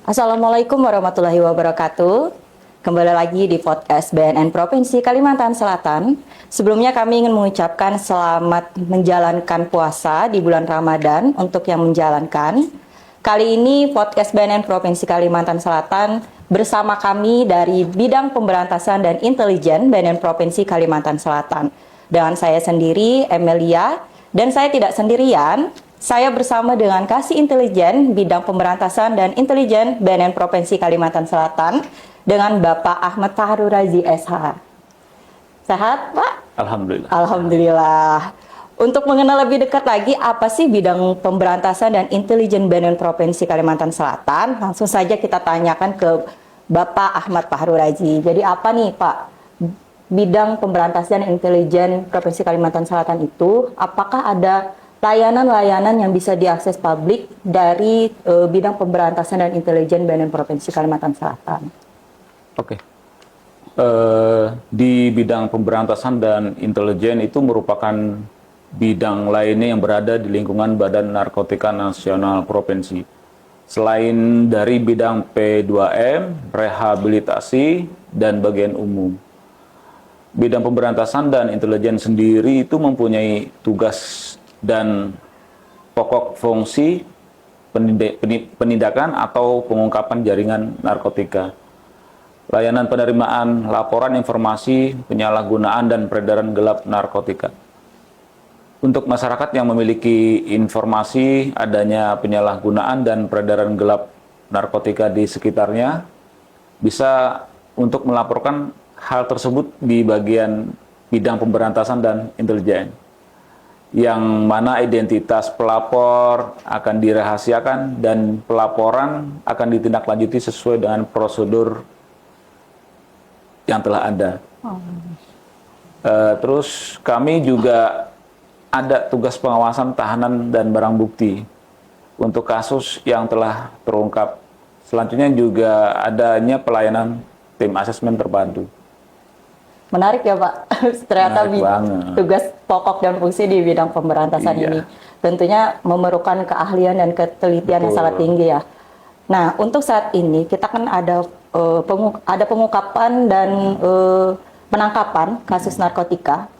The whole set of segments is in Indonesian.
Assalamualaikum warahmatullahi wabarakatuh. Kembali lagi di podcast BNN Provinsi Kalimantan Selatan. Sebelumnya kami ingin mengucapkan selamat menjalankan puasa di bulan Ramadan untuk yang menjalankan. Kali ini podcast BNN Provinsi Kalimantan Selatan bersama kami dari Bidang Pemberantasan dan Intelijen BNN Provinsi Kalimantan Selatan. Dengan saya sendiri, Emelia, dan saya tidak sendirian. Saya bersama dengan Kasih Intelijen Bidang Pemberantasan dan Intelijen BNN Provinsi Kalimantan Selatan dengan Bapak Ahmad Fahrul Razi SH. Sehat, Pak? Alhamdulillah. Alhamdulillah. Untuk mengenal lebih dekat lagi apa sih Bidang Pemberantasan dan Intelijen BNN Provinsi Kalimantan Selatan, langsung saja kita tanyakan ke Bapak Ahmad Fahrul Razi. Jadi apa nih, Pak? Bidang Pemberantasan dan Intelijen Provinsi Kalimantan Selatan itu, apakah ada layanan-layanan yang bisa diakses publik dari Bidang Pemberantasan dan Intelijen BNN Provinsi Kalimantan Selatan? Oke. Di bidang pemberantasan dan intelijen itu merupakan bidang lainnya yang berada di lingkungan Badan Narkotika Nasional Provinsi. Selain dari bidang P2M, rehabilitasi, dan bagian umum. Bidang pemberantasan dan intelijen sendiri itu mempunyai tugas dan pokok fungsi penindakan atau pengungkapan jaringan narkotika. Layanan penerimaan laporan informasi penyalahgunaan dan peredaran gelap narkotika. Untuk masyarakat yang memiliki informasi adanya penyalahgunaan dan peredaran gelap narkotika di sekitarnya, bisa untuk melaporkan hal tersebut di bagian bidang pemberantasan dan intelijen, yang mana identitas pelapor akan dirahasiakan dan pelaporan akan ditindaklanjuti sesuai dengan prosedur yang telah ada. Terus kami juga ada tugas pengawasan tahanan dan barang bukti untuk kasus yang telah terungkap. Selanjutnya juga adanya pelayanan tim asesmen terpadu. Menarik ya, Pak. Ternyata tugas pokok dan fungsi di bidang pemberantasan ini tentunya memerlukan keahlian dan ketelitian yang sangat tinggi ya. Nah, untuk saat ini kita kan ada pengungkapan dan penangkapan kasus narkotika.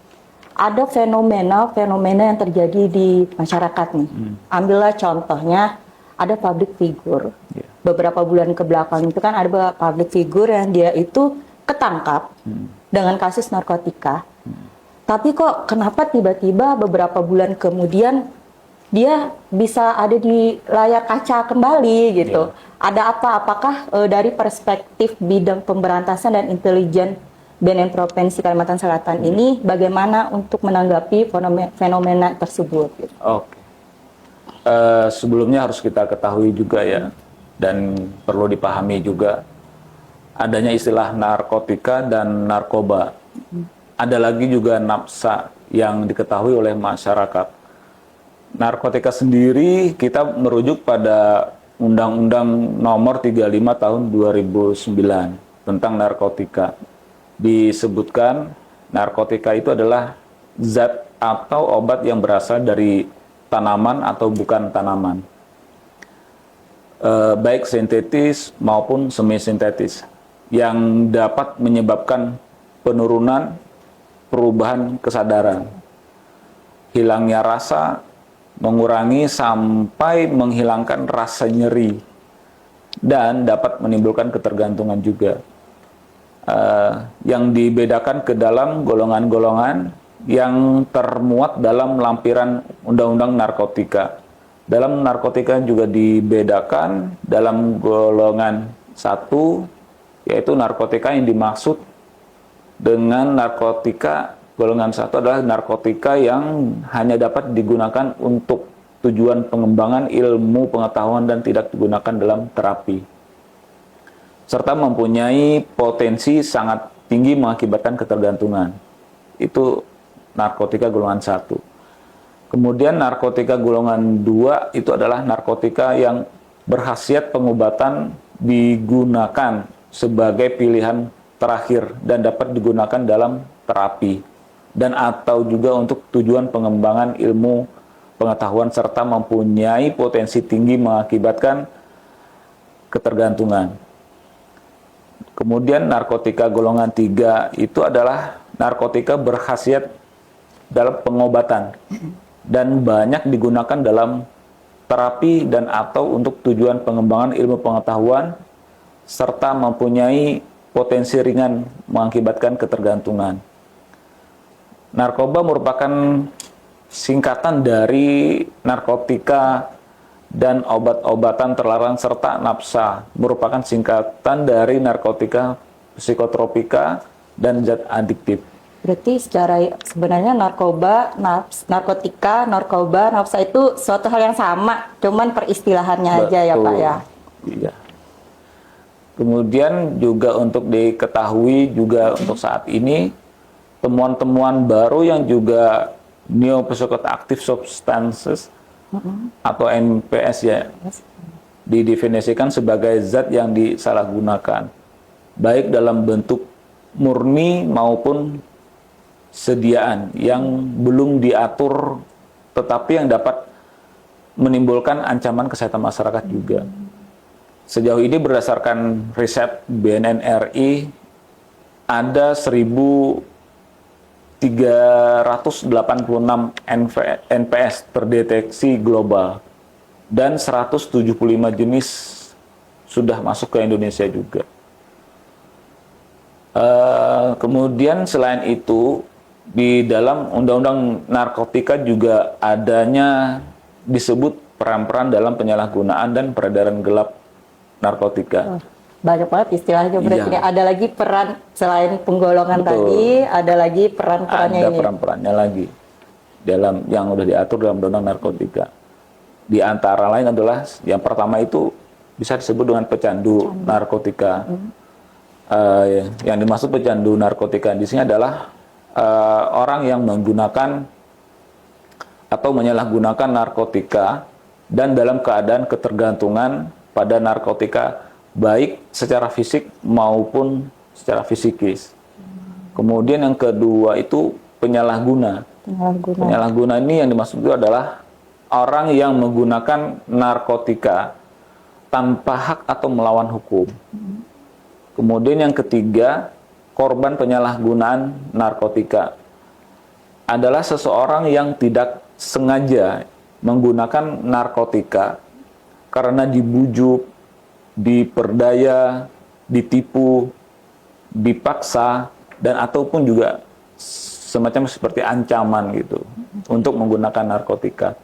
Ada fenomena yang terjadi di masyarakat nih. Ambillah contohnya, ada public figure. Beberapa bulan ke belakang itu kan ada public figure yang dia itu ketangkap dengan kasus narkotika. Tapi kok kenapa tiba-tiba beberapa bulan kemudian dia bisa ada di layar kaca kembali gitu. Ada apa? Apakah dari perspektif bidang pemberantasan dan intelijen BNN Provinsi Kalimantan Selatan ini bagaimana untuk menanggapi fenomena tersebut? Gitu? Oke. Sebelumnya harus kita ketahui juga ya, dan perlu dipahami juga adanya istilah narkotika dan narkoba. Ada lagi juga nafsa yang diketahui oleh masyarakat. Narkotika sendiri kita merujuk pada Undang-Undang Nomor 35 Tahun 2009 tentang narkotika. Disebutkan narkotika itu adalah zat atau obat yang berasal dari tanaman atau bukan tanaman, baik sintetis maupun semi-sintetis, yang dapat menyebabkan penurunan perubahan kesadaran, hilangnya rasa, mengurangi sampai menghilangkan rasa nyeri, dan dapat menimbulkan ketergantungan juga. Yang dibedakan ke dalam golongan-golongan yang termuat dalam lampiran Undang-Undang Narkotika. Dalam narkotika juga dibedakan dalam golongan 1, yaitu narkotika yang dimaksud dengan narkotika golongan 1 adalah narkotika yang hanya dapat digunakan untuk tujuan pengembangan ilmu pengetahuan dan tidak digunakan dalam terapi, serta mempunyai potensi sangat tinggi mengakibatkan ketergantungan. Itu narkotika golongan 1. Kemudian narkotika golongan 2 itu adalah narkotika yang berkhasiat pengobatan, digunakan sebagai pilihan terakhir dan dapat digunakan dalam terapi dan atau juga untuk tujuan pengembangan ilmu pengetahuan serta mempunyai potensi tinggi mengakibatkan ketergantungan. Kemudian narkotika golongan 3 itu adalah narkotika berkhasiat dalam pengobatan dan banyak digunakan dalam terapi dan atau untuk tujuan pengembangan ilmu pengetahuan serta mempunyai potensi ringan mengakibatkan ketergantungan. Narkoba merupakan singkatan dari narkotika dan obat-obatan terlarang serta nafsa, merupakan singkatan dari narkotika, psikotropika, dan zat adiktif. Berarti sebenarnya narkotika, nafsa itu suatu hal yang sama, cuman peristilahannya aja ya Pak ya. Iya. Kemudian juga untuk diketahui juga untuk saat ini temuan-temuan baru yang juga Neo-Psychoactive Substances atau NPS ya, didefinisikan sebagai zat yang disalahgunakan, baik dalam bentuk murni maupun sediaan yang belum diatur, tetapi yang dapat menimbulkan ancaman kesehatan masyarakat juga. Sejauh ini berdasarkan riset BNN RI, ada 1.386 NPS terdeteksi global dan 175 jenis sudah masuk ke Indonesia juga. Kemudian selain itu di dalam Undang-Undang Narkotika juga adanya disebut peran-peran dalam penyalahgunaan dan peredaran gelap narkotika. Banyak banget istilahnya berarti. Iya. Ada lagi peran selain penggolongan tadi, ada lagi peran-perannya ini. Ada peran-perannya lagi dalam yang udah diatur dalam Undang-Undang Narkotika. Di antara lain adalah yang pertama itu bisa disebut dengan pecandu narkotika. Yang dimaksud pecandu narkotika di sini adalah orang yang menggunakan atau menyalahgunakan narkotika dan dalam keadaan ketergantungan pada narkotika baik secara fisik maupun secara fisikis. Kemudian yang kedua itu penyalahguna. Penyalahguna ini yang dimaksud itu adalah orang yang menggunakan narkotika tanpa hak atau melawan hukum. Kemudian yang ketiga, korban penyalahgunaan narkotika adalah seseorang yang tidak sengaja menggunakan narkotika karena dibujuk, diperdaya, ditipu, dipaksa, dan ataupun juga semacam seperti ancaman gitu untuk menggunakan narkotika.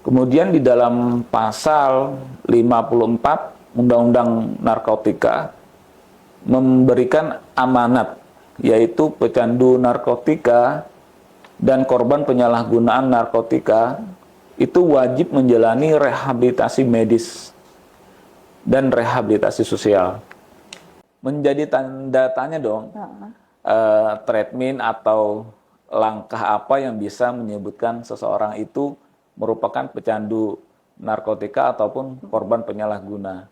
Kemudian di dalam pasal 54 Undang-Undang Narkotika memberikan amanat, yaitu pecandu narkotika dan korban penyalahgunaan narkotika itu wajib menjalani rehabilitasi medis dan rehabilitasi sosial. Menjadi tanda tanya dong, treatment atau langkah apa yang bisa menyebutkan seseorang itu merupakan pecandu narkotika ataupun korban penyalahguna,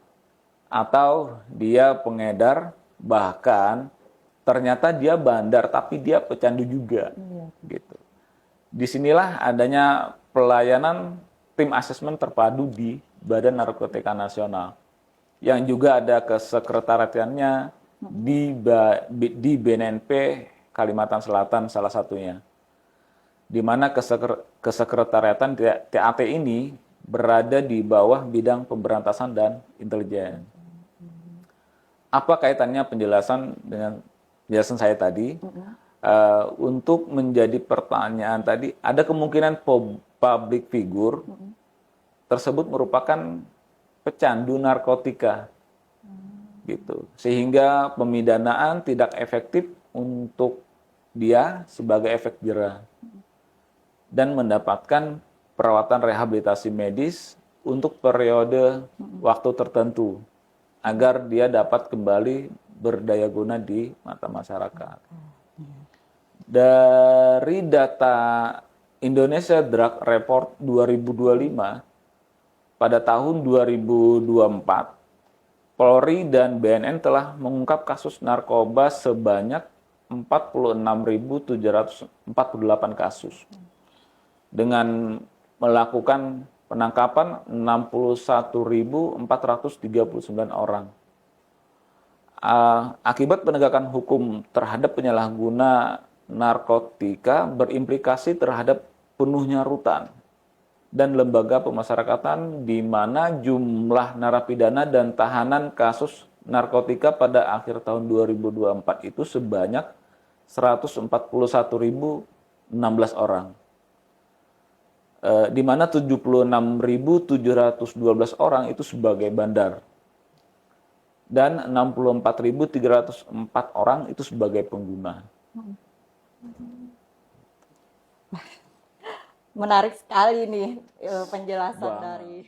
atau dia pengedar, bahkan ternyata dia bandar tapi dia pecandu juga, gitu. Disinilah adanya pelayanan tim asesmen terpadu di Badan Narkotika Nasional, yang juga ada kesekretariatnya di BNNP Kalimantan Selatan salah satunya, di mana kesekretariatan TAT ini berada di bawah bidang pemberantasan dan intelijen. Apa kaitannya penjelasan dengan penjelasan saya tadi? Untuk menjadi pertanyaan tadi, ada kemungkinan public figure tersebut merupakan pecandu narkotika, gitu, sehingga pemidanaan tidak efektif untuk dia sebagai efek jera dan mendapatkan perawatan rehabilitasi medis untuk periode waktu tertentu agar dia dapat kembali berdaya guna di mata masyarakat. Dari data Indonesia Drug Report 2025, pada tahun 2024, Polri dan BNN telah mengungkap kasus narkoba sebanyak 46.748 kasus dengan melakukan penangkapan 61.439 orang. Akibat penegakan hukum terhadap penyalahguna narkotika berimplikasi terhadap penuhnya rutan dan lembaga pemasyarakatan di mana jumlah narapidana dan tahanan kasus narkotika pada akhir tahun 2024 itu sebanyak 141.016 orang. Di mana 76.712 orang itu sebagai bandar dan 64.304 orang itu sebagai pengguna. Menarik sekali nih penjelasan dari